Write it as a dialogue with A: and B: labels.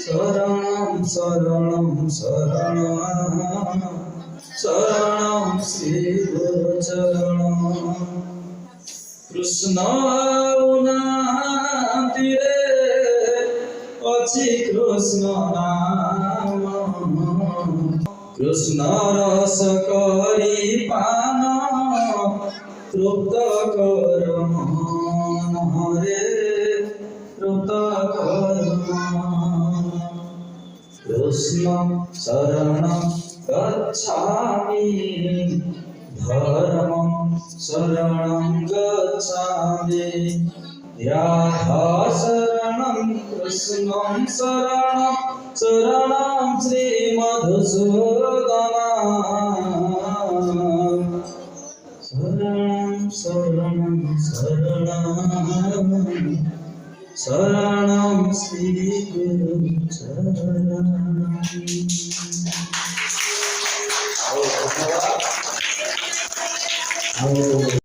A: शरणं शरणं शरणं शरणं श्री गुरुचरणं कृष्ण तीरे अछि कृष्ण नाम कृष्ण रस करी पान तृप्त कर मन हरे तृप्त कर कृष्ण शरणं गच्छामि धर्मं शरणं गच्छामि राधा शरणं कृष्णं शरणं शरणं श्रीमधुसूदन शरणं शरणं शरणं शरणं श्री गुरुचरणं।